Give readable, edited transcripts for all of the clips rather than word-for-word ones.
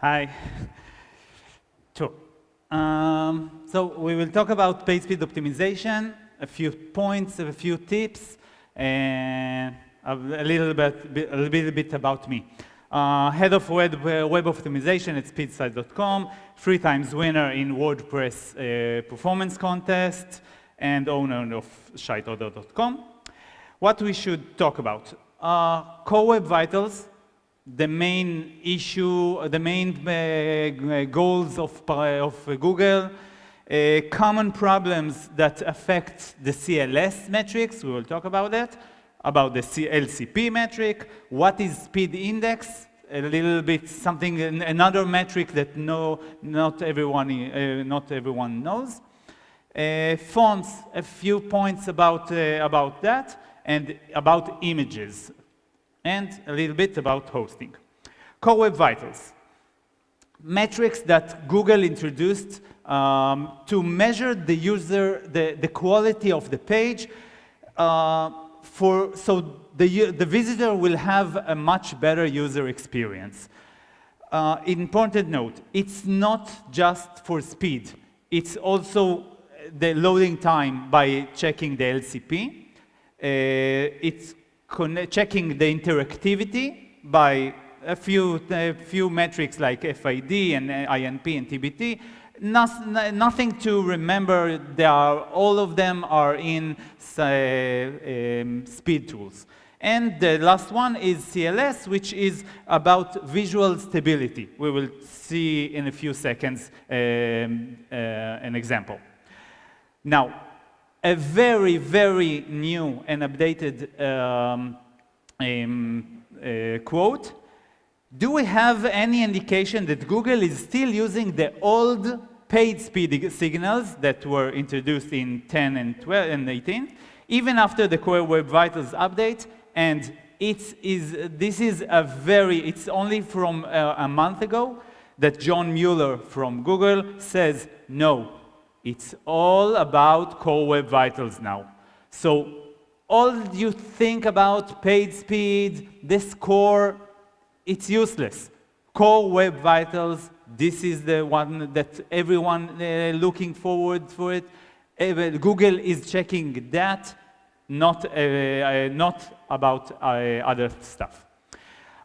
Hi. Sure. So we will talk about page speed optimization, a few points, a few tips, and a little bit about me. Head of web optimization at speedsite.com, 3 times winner in WordPress performance contest, and owner of Toder.com. What we should talk about? Core Web Vitals, the main issue, the main goals of Google, common problems that affect the CLS metrics, we will talk about that, about the LCP metric, what is speed index, a little bit something, another metric that not everyone knows. Fonts, a few points about that, and about images, and a little bit about hosting. Core Web Vitals, metrics that Google introduced to measure the quality of the page, so the visitor will have a much better user experience. Important note, it's not just for speed, it's also the loading time by checking the LCP. It's checking the interactivity by a few metrics like FID and INP and TBT. Nothing to remember. All of them are in speed tools. And the last one is CLS, which is about visual stability. We will see in a few seconds an example. Now, a very, very new and updated quote. Do we have any indication that Google is still using the old paid speed signals that were introduced in 10 and 12 and 18, even after the Core Web Vitals update? And it's only from a month ago that John Mueller from Google says, no, it's all about Core Web Vitals now. So all you think about paid speed, this core, it's useless. Core Web Vitals, this is the one that everyone looking forward for it. Google is checking that, not about other stuff.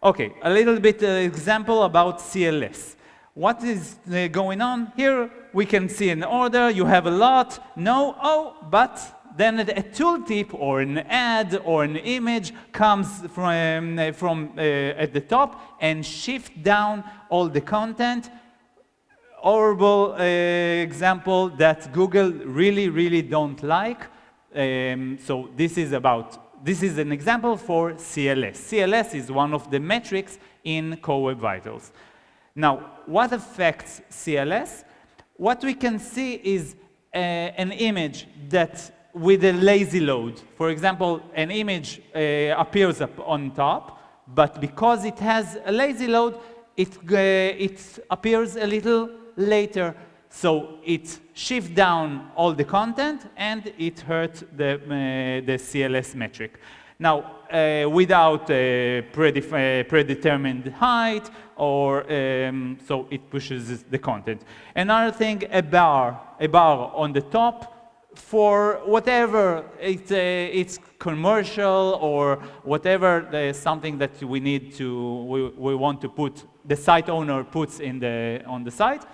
Okay, a little bit example about CLS. What is going on here? We can see an order, you have a lot, but then a tooltip or an ad or an image comes from at the top and shift down all the content. Horrible example that Google really don't like. So this is an example for CLS. CLS is one of the metrics in Core Web Vitals. Now, what affects CLS? What we can see is an image that with a lazy load. For example, an image appears up on top, but because it has a lazy load, it appears a little later. So it shifts down all the content and it hurts the CLS metric. Now, without predetermined height, or so it pushes the content. Another thing, a bar on the top for whatever it's commercial or whatever something that we need to we want to put, the site owner puts on the site,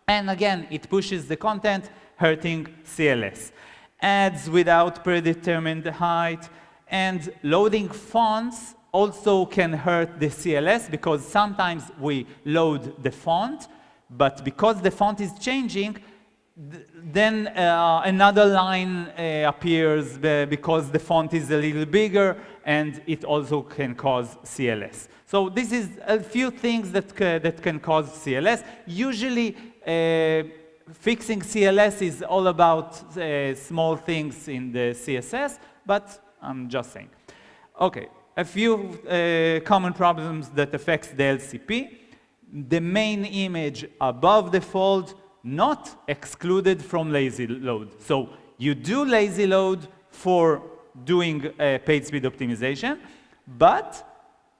and again it pushes the content, hurting CLS. Ads without predetermined height. And loading fonts also can hurt the CLS because sometimes we load the font, but because the font is changing, then another line appears because the font is a little bigger, and it also can cause CLS. So this is a few things that can cause CLS. Usually, fixing CLS is all about small things in the CSS, but I'm just saying. Okay, a few common problems that affects the LCP. The main image above the fold, not excluded from lazy load. So you do lazy load for doing paid speed optimization, but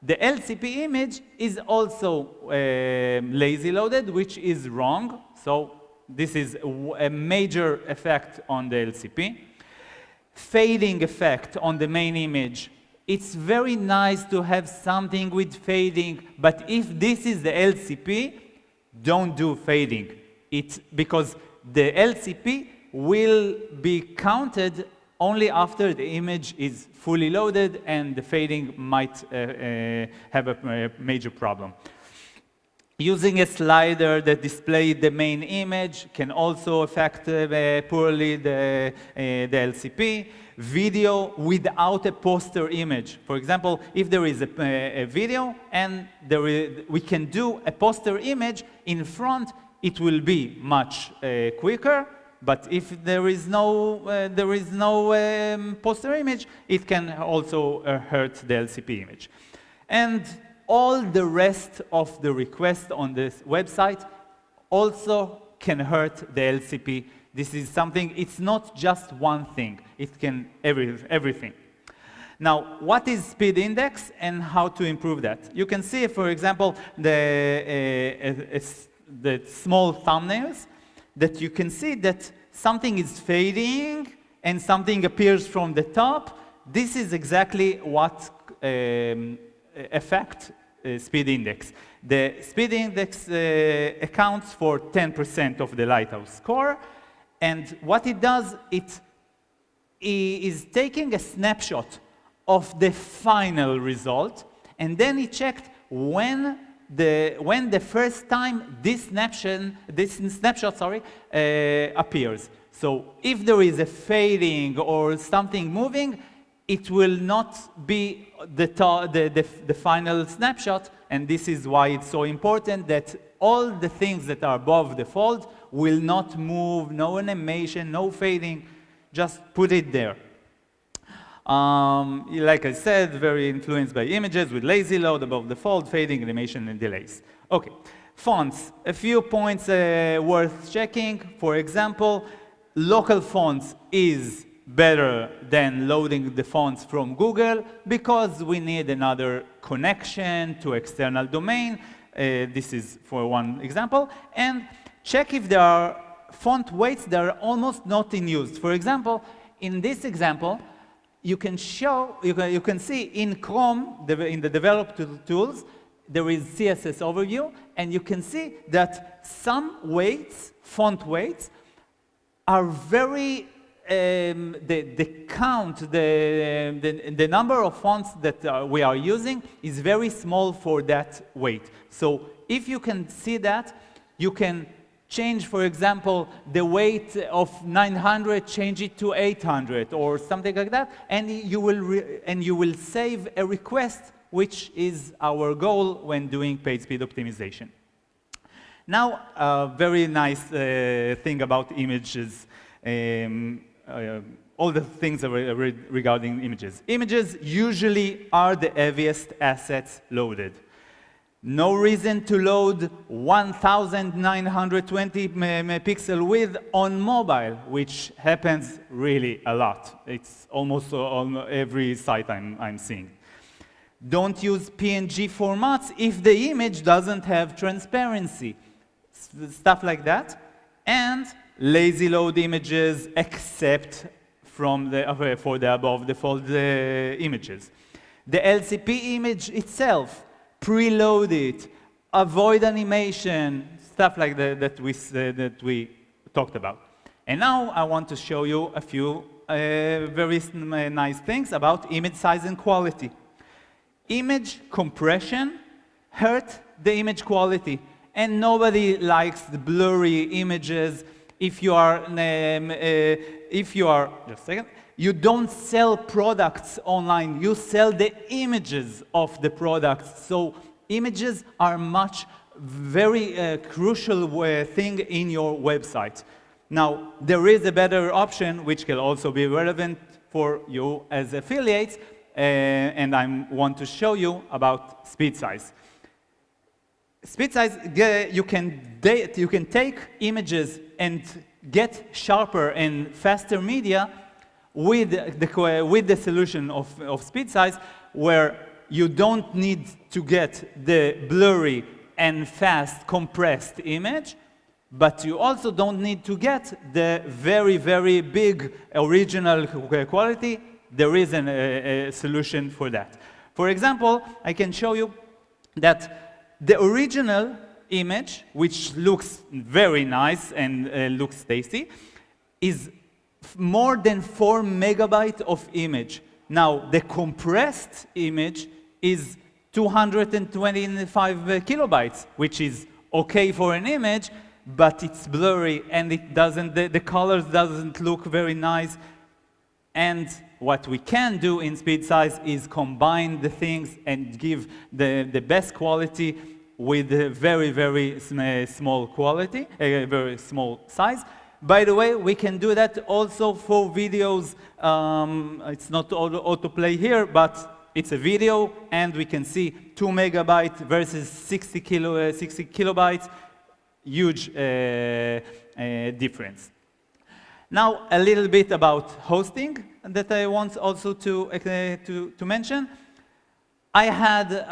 The LCP image is also lazy loaded, which is wrong. So this is a major effect on the LCP. Fading effect on the main image. It's very nice to have something with fading, but if this is the LCP, don't do fading. Because the LCP will be counted only after the image is fully loaded, and the fading might have a major problem. Using a slider that displays the main image can also affect poorly the LCP. Video without a poster image. For example, if there is a video and we can do a poster image in front, it will be much quicker. But if there is no poster image, it can also hurt the LCP image. And all the rest of the requests on this website also can hurt the LCP. This is something, it's not just one thing. It can everything. Now, what is speed index and how to improve that? You can see, for example, the small thumbnails, that you can see that something is fading and something appears from the top. This is exactly what affects speed index. The speed index accounts for 10% of the Lighthouse score. And what it does, it is taking a snapshot of the final result, and then it checked when the first time this snapshot appears. So if there is a fading or something moving, it will not be the final snapshot, and this is why it's so important that all the things that are above the fold will not move, no animation, no fading, just put it there. Like I said, very influenced by images with lazy load above the fold, fading, animation, and delays. Okay, fonts. A few points worth checking. For example, local fonts is better than loading the fonts from Google because we need another connection to external domain. This is for one example. And check if there are font weights that are almost not in use. For example, in this example, you can see in Chrome, in the developed tools, there is CSS overview, and you can see that some weights, font weights, are very, the count, the number of fonts that we are using is very small for that weight. So if you can see that, you can change, for example, the weight of 900, change it to 800 or something like that, and you will save a request, which is our goal when doing page speed optimization. Now, a very nice thing about images, all the things regarding images. Images usually are the heaviest assets loaded. No reason to load 1920 pixel width on mobile, which happens really a lot. It's almost on every site I'm seeing. Don't use PNG formats if the image doesn't have transparency. Stuff like that. And lazy load images except for the above the fold images. The LCP image itself, preload it, avoid animation, stuff like that that we talked about. And now I want to show you a few very nice things about image size and quality. Image compression hurt the image quality, and nobody likes the blurry images. If you are just a second. You don't sell products online, you sell the images of the products. So images are very crucial thing in your website. Now, there is a better option, which can also be relevant for you as affiliates, and I want to show you about speed size. Speed size, you can take images and get sharper and faster media with the solution of speed size, where you don't need to get the blurry and fast compressed image, but you also don't need to get the very, very big original quality. There is a solution for that. For example, I can show you that the original image, which looks very nice and looks tasty, is more than 4 megabytes of image. Now, the compressed image is 225 kilobytes, which is okay for an image, but it's blurry and it doesn't, the colors doesn't look very nice. And what we can do in SpeedSize is combine the things and give the best quality with a very, very small quality, a very small size. By the way, we can do that also for videos. It's not autoplay here, but it's a video, and we can see 2 megabytes versus 60 kilobytes. Huge difference. Now, a little bit about hosting that I want also to mention. I had,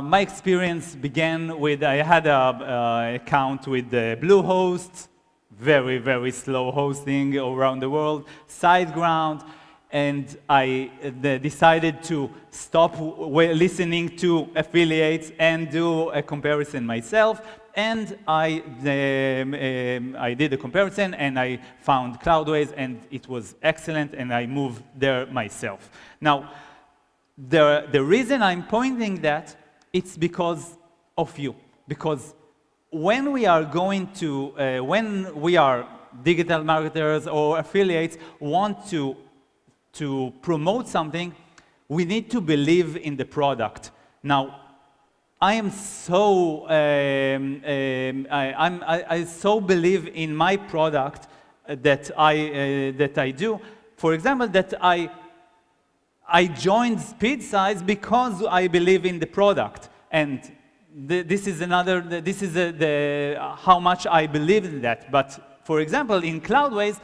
my experience began with, I had an account with Bluehost, very, very slow hosting around the world, SiteGround, and I decided to stop listening to affiliates and do a comparison myself. And I did a comparison, and I found Cloudways, and it was excellent, and I moved there myself. Now, the reason I'm pointing that, it's because of you. Because when we are going to, when we are digital marketers or affiliates want to promote something, we need to believe in the product. Now, I am so, I so believe in my product that I do. For example, that I joined SpeedSize because I believe in the product, and this is another. This is how much I believe in that. But for example, in Cloudways,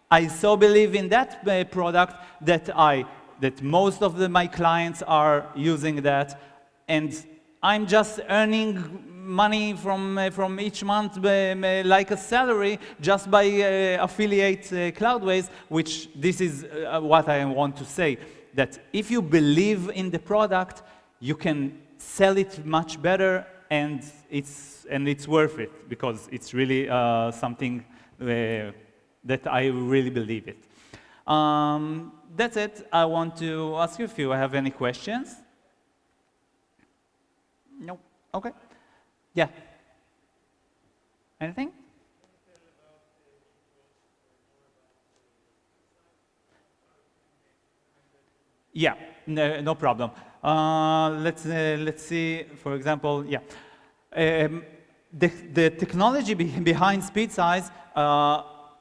I so believe in that product that most of my clients are using that, and I'm just earning money from each month like a salary just by affiliate Cloudways, which this is what I want to say, that if you believe in the product, you can sell it much better, and it's worth it, because it's really something that I really believe it. That's it. I want to ask you if you have any questions. No. Okay. Yeah. Anything? Yeah. No problem. Let's see. For example, yeah. The technology behind SpeedSize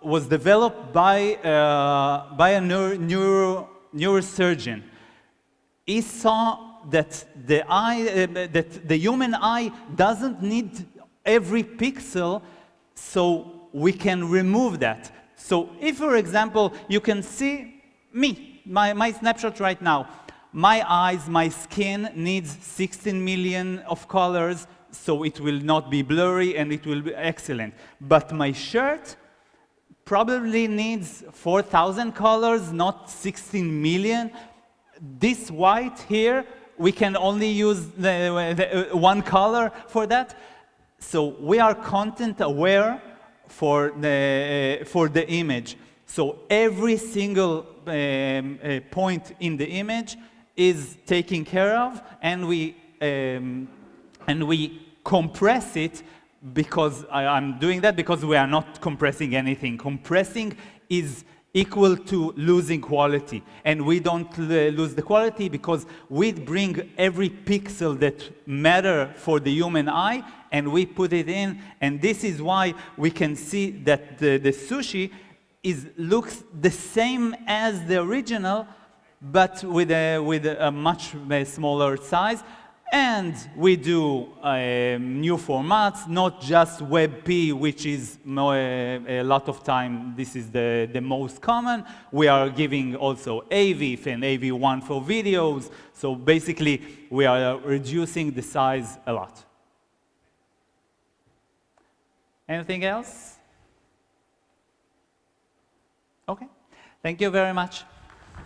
was developed by a neurosurgeon. He saw that the human eye doesn't need every pixel, so we can remove that. So if, for example, you can see me, my snapshot right now, my eyes, my skin needs 16 million of colors, so it will not be blurry and it will be excellent. But my shirt probably needs 4,000 colors, not 16 million. This white here, we can only use the one color for that. So we are content aware for the image. So every single point in the image is taken care of, and we compress it, because I'm doing that because we are not compressing anything. Compressing is equal to losing quality, and we don't lose the quality because we bring every pixel that matter for the human eye and we put it in, and this is why we can see that the sushi looks the same as the original, but with a much smaller size. And we do new formats, not just WebP, which is a lot of time, this is the most common. We are giving also AVIF and AV1 for videos. So basically, we are reducing the size a lot. Anything else? Okay. Thank you very much.